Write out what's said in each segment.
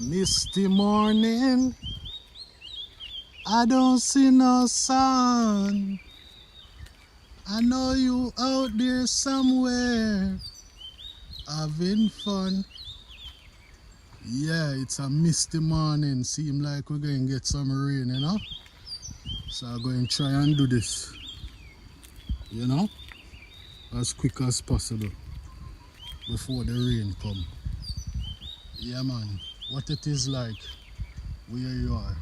Misty morning, I don't see no sun. I know you out there somewhere having fun. Yeah, it's a misty morning. Seem like we're going to get some rain, So I'm going to try and do this, as quick as possible before the rain come. Yeah, man. What it is like where you are.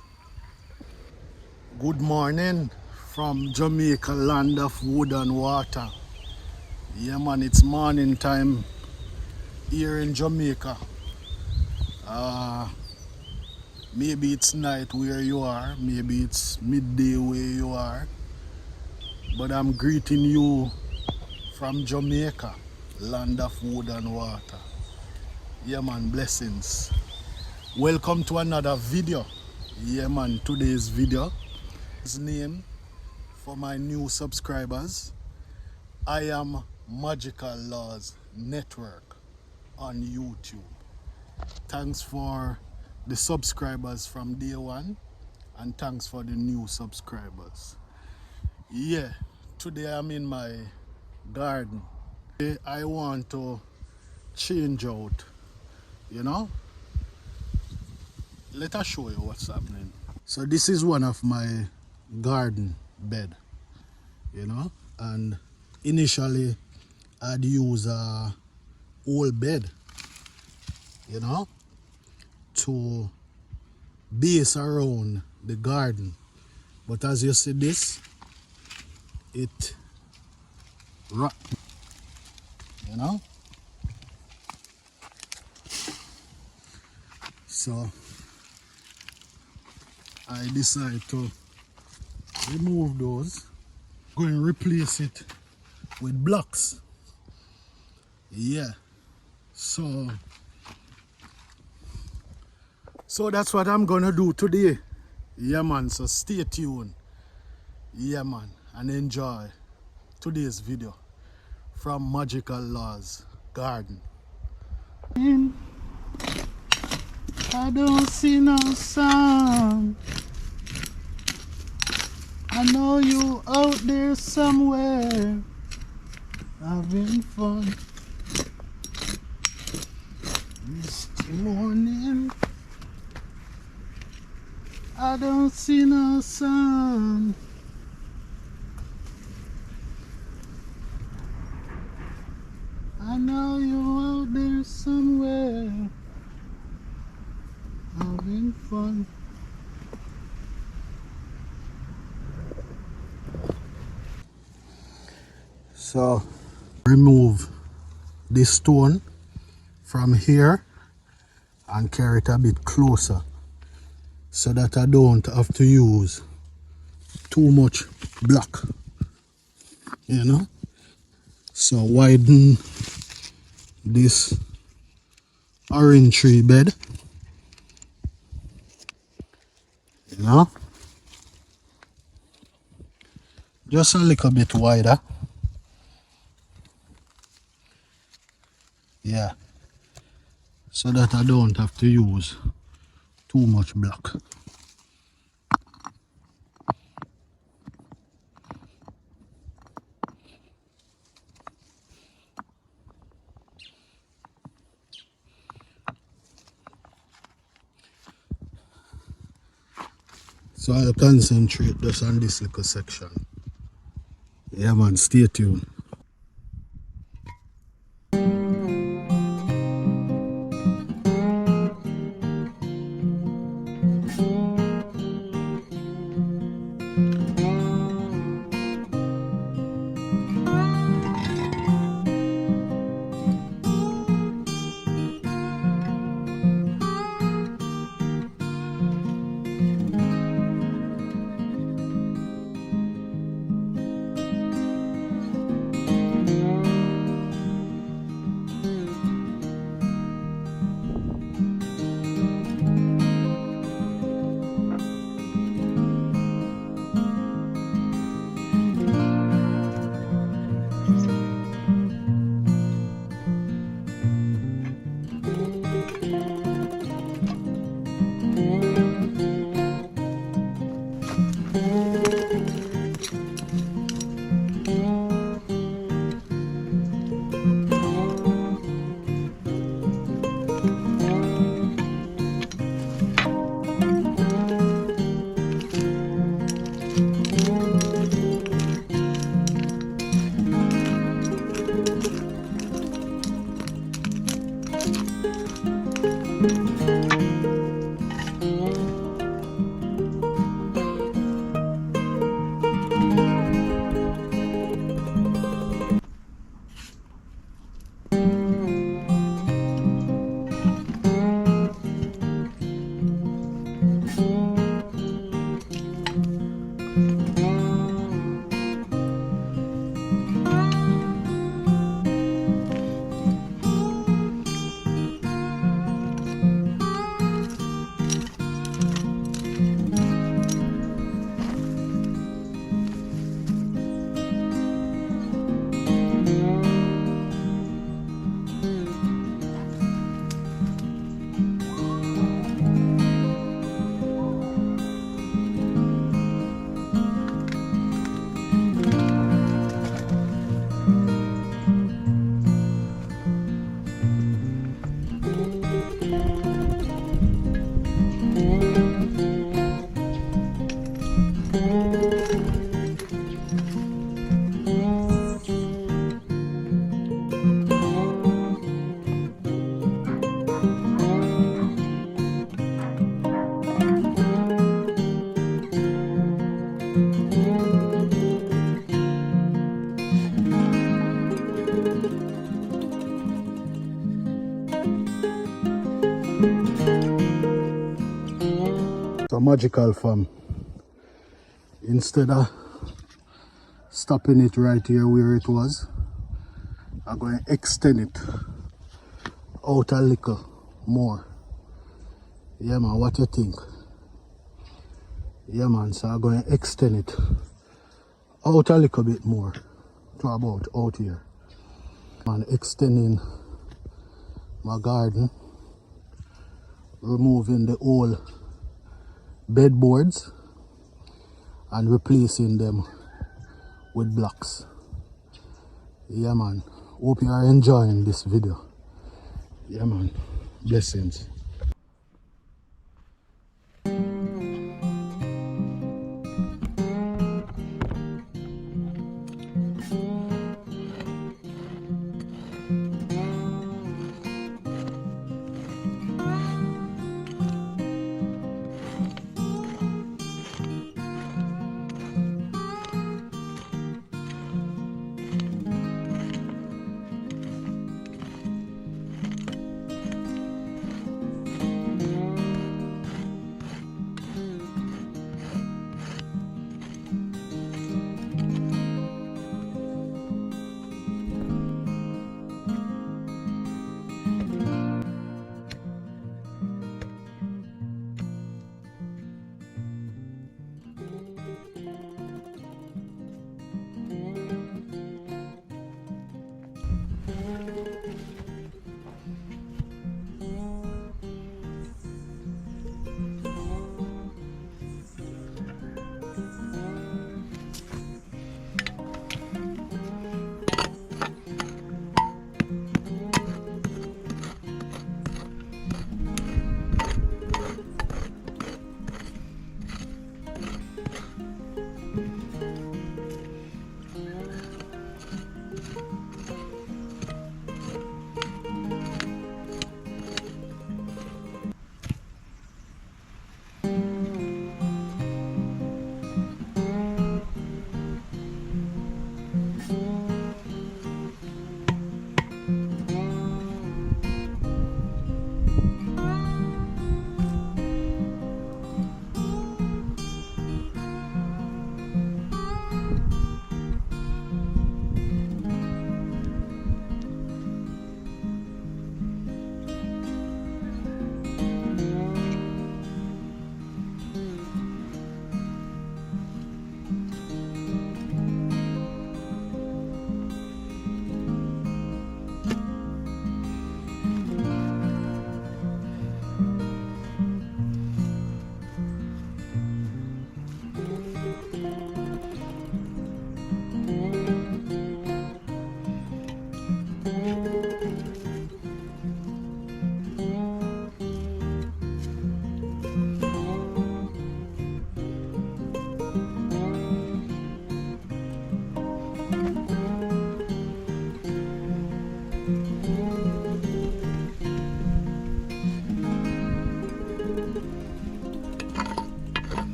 Good morning from Jamaica, land of wood and water. Yeah, man, it's morning time here in Jamaica. Maybe it's night where you are, maybe it's midday where you are, but I'm greeting you from Jamaica, land of wood and water. Yeah, man, blessings. Welcome to another video. Yeah, man, today's video is named for my new subscribers. I am Magical Laws Network on YouTube. Thanks for the subscribers from day one, and thanks for the new subscribers. Yeah, today I'm in my garden. Today I want to change out, Let us show you what's happening. So this is one of my garden bed, and initially I'd use a old bed, to base around the garden. But as you see this, it rock, So I decide to remove those, go and replace it with blocks. Yeah, so that's what I'm gonna do today. Yeah, man, so stay tuned. Yeah, man, and enjoy today's video from Magical Laws Garden. I don't see no sun. I know you out there somewhere having fun. Misty morning, I don't see no sun. I know you out there somewhere having fun. So remove this stone from here and carry it a bit closer so that I don't have to use too much block, So widen this orange tree bed, just a little bit wider. Yeah, so that I don't have to use too much block. So I'll concentrate just on this little section. Yeah, man, stay tuned. So magical fam. Instead of stopping it right here where it was, I'm going to extend it out a little more. Yeah man, what you think? Yeah man, so I'm going to extend it out a little bit more to about out here. Man, extending my garden, removing the old bedboards and replacing them with blocks. Yeah man, hope you are enjoying this video. Yeah man, blessings.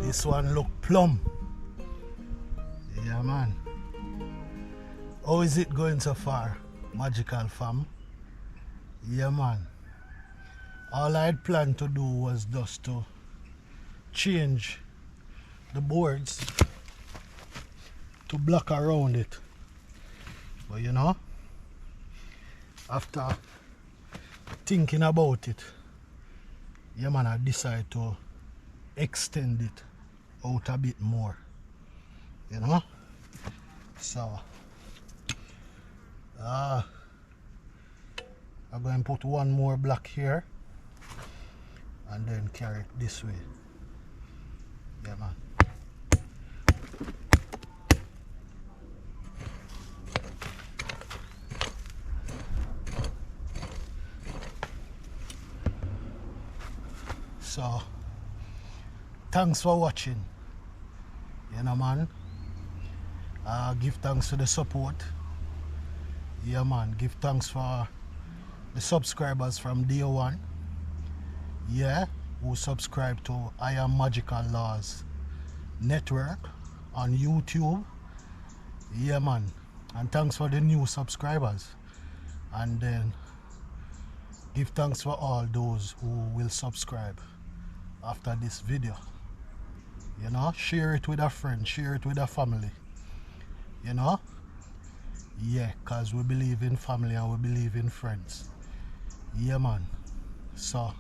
This one look plumb. Yeah man. How is it going so far? Magical fam. Yeah man. All I had planned to do was just to change the boards to block around it. But you know, after thinking about it, yeah man, I decided to extend it out a bit more. You know? So I'm going to put one more block here and then carry it this way. Yeah man. So thanks for watching. You know man. Give thanks for the support. Yeah man, give thanks for the subscribers from day one. Yeah, who subscribe to I Am Magical Laws Network on YouTube. Yeah man, and thanks for the new subscribers. And then give thanks for all those who will subscribe after this video. You know, share it with a friend, share it with a family. You know? Yeah, because we believe in family and we believe in friends. Yeah man. So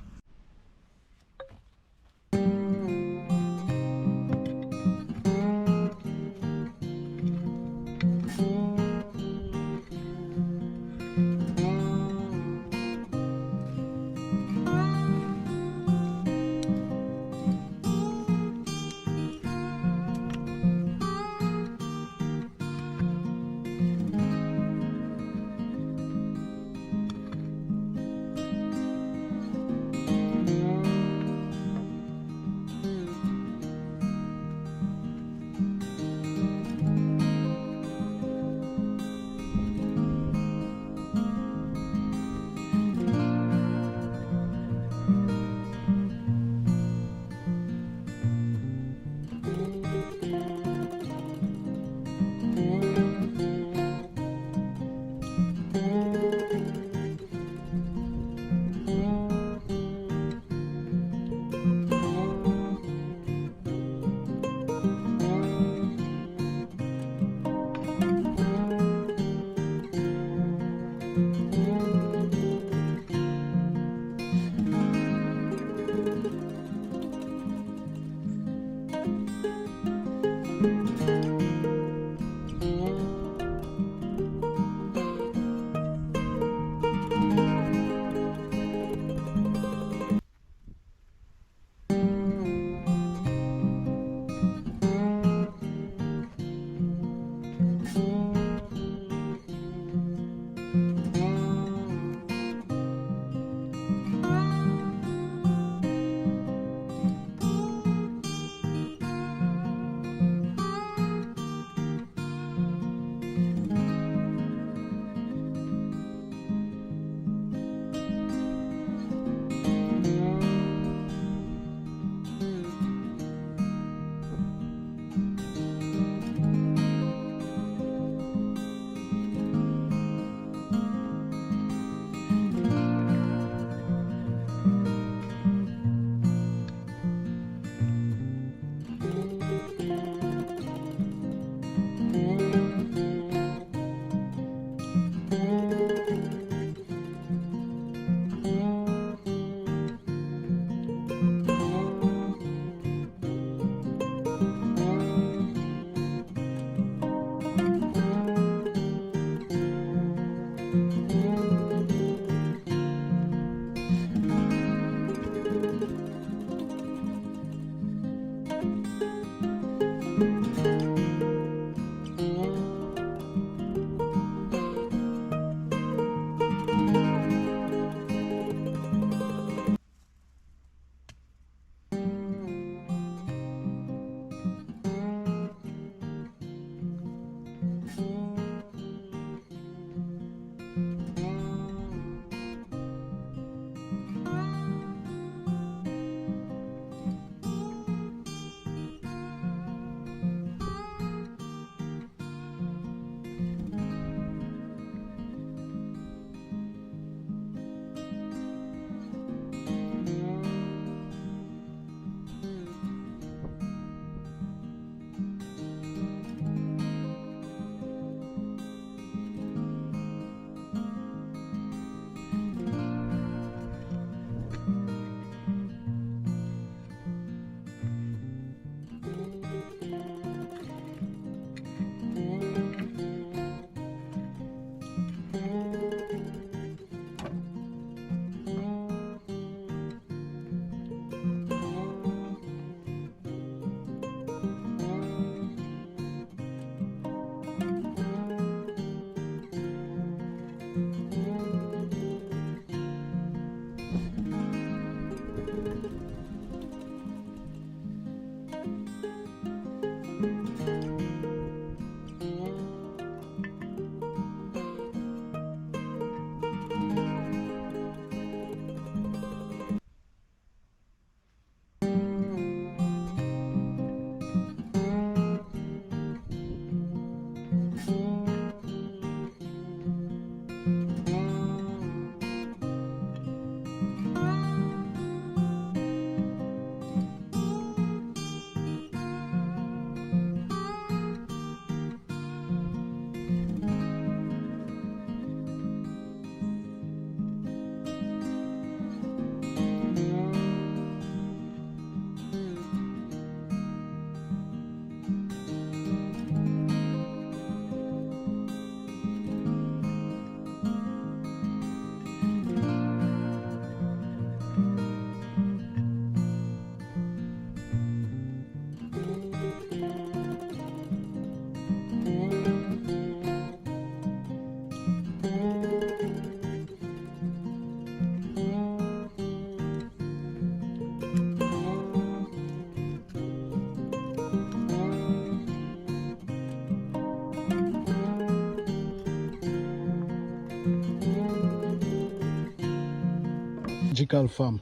magical, fam.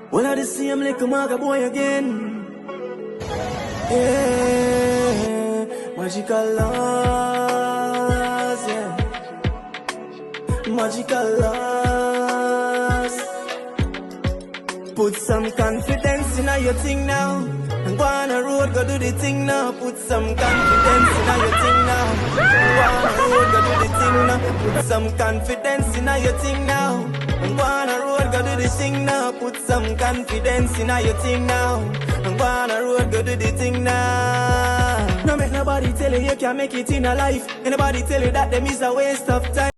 Well, I just see him like a maga boy again. Yeah, magical laws, yeah. Magical laws. Put some confidence in your thing now. And go on a road, go do the thing now. Put some confidence in your thing now. Go on a road, go do the thing now. Put some confidence in your thing now. And go on a road, go do the thing now. Put some confidence in your thing now. And go on a road, go do the thing now. No make nobody tell you you can't make it in a life. Anybody tell you that them is a waste of time.